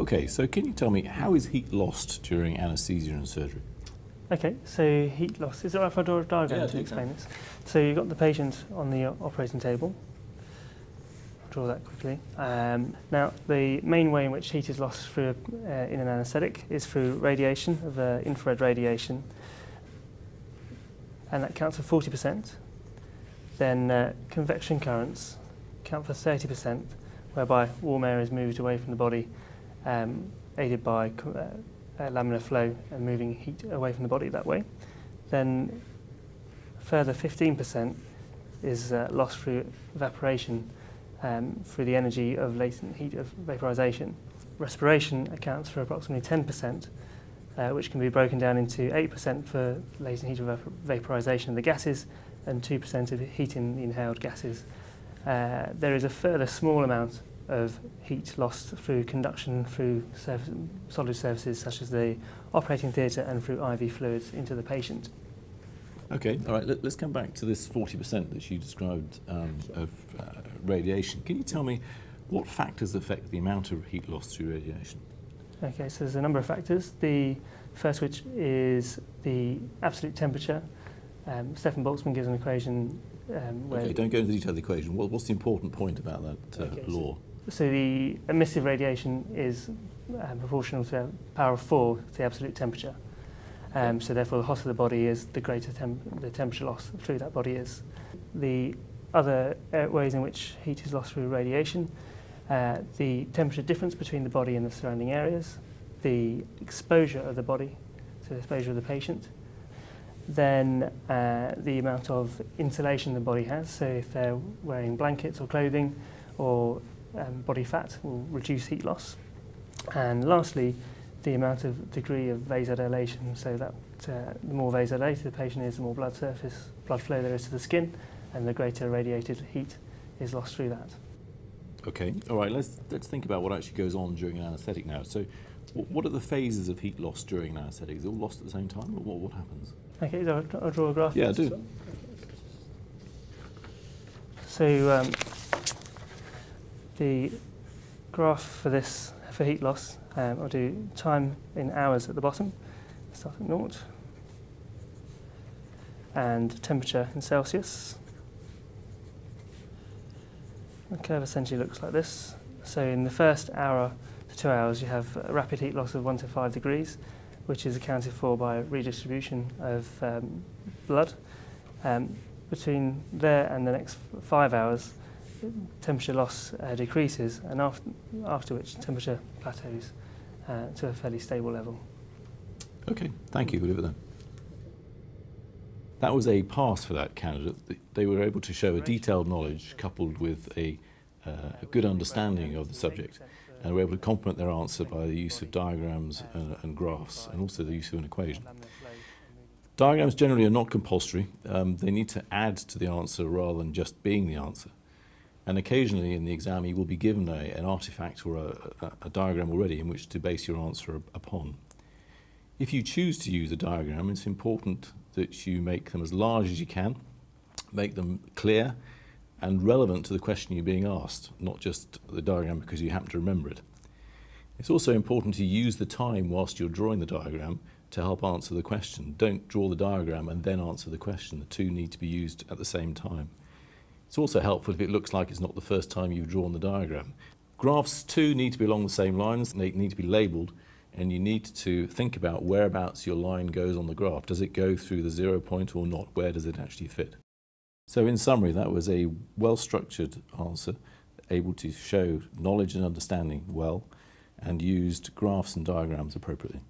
Okay, so can you tell me, how is heat lost during anaesthesia and surgery? Okay, so heat loss. Is it right if I draw a diagram to explain this? So you've got the patient on the operating table. I'll draw that quickly. Now, the main way in which heat is lost through in an anaesthetic is through radiation, of infrared radiation, and that counts for 40%. Then convection currents count for 30%, whereby warm air is moved away from the body, aided by laminar flow and moving heat away from the body that way. Then a further 15% is lost through evaporation through the energy of latent heat of vaporization. Respiration accounts for approximately 10%, which can be broken down into 8% for latent heat of vaporization of the gases and 2% of heat in the inhaled gases. There is a further small amount of heat lost through conduction through solid surfaces such as the operating theatre and through IV fluids into the patient. Okay, all right, let's come back to this 40% that you described of radiation. Can you tell me what factors affect the amount of heat lost through radiation? Okay, so there's a number of factors. The first which is the absolute temperature. Stefan Boltzmann gives an equation where... Okay, don't go into the detail of the equation. What's the important point about that law? So the emissive radiation is proportional to the power of 4 to the absolute temperature. So therefore the hotter the body is, the greater the temperature loss through that body is. The other ways in which heat is lost through radiation, the temperature difference between the body and the surrounding areas, the exposure of the body, so the exposure of the patient, then the amount of insulation the body has, so if they're wearing blankets or clothing or body fat will reduce heat loss. And lastly, the amount of degree of vasodilation, so that the more vasodilated the patient is, the more blood flow there is to the skin, and the greater radiated heat is lost through that. Okay, all right, let's think about what actually goes on during an anaesthetic now. So what are the phases of heat loss during an anaesthetic? Is it all lost at the same time, or what happens? Okay, so I'll draw a graph. Yeah, do. So the graph for this, for heat loss, I'll do time in hours at the bottom, start at 0, and temperature in Celsius. The curve essentially looks like this. So in the first hour to 2 hours, you have a rapid heat loss of 1 to 5 degrees, which is accounted for by redistribution of blood. Between there and the next 5 hours, temperature loss decreases, and after which temperature plateaus to a fairly stable level. Okay, thank you. We'll leave it then. That was a pass for that candidate. They were able to show a detailed knowledge coupled with a good understanding of the subject, and were able to complement their answer by the use of diagrams and graphs, and also the use of an equation. Diagrams generally are not compulsory. They need to add to the answer rather than just being the answer. And occasionally in the exam you will be given an artifact or a diagram already in which to base your answer upon. If you choose to use a diagram, it's important that you make them as large as you can, make them clear and relevant to the question you're being asked, not just the diagram because you happen to remember it. It's also important to use the time whilst you're drawing the diagram to help answer the question. Don't draw the diagram and then answer the question. The two need to be used at the same time. It's also helpful if it looks like it's not the first time you've drawn the diagram. Graphs too need to be along the same lines, they need to be labelled, and you need to think about whereabouts your line goes on the graph. Does it go through the 0 point or not? Where does it actually fit? So in summary, that was a well-structured answer, able to show knowledge and understanding well, and used graphs and diagrams appropriately.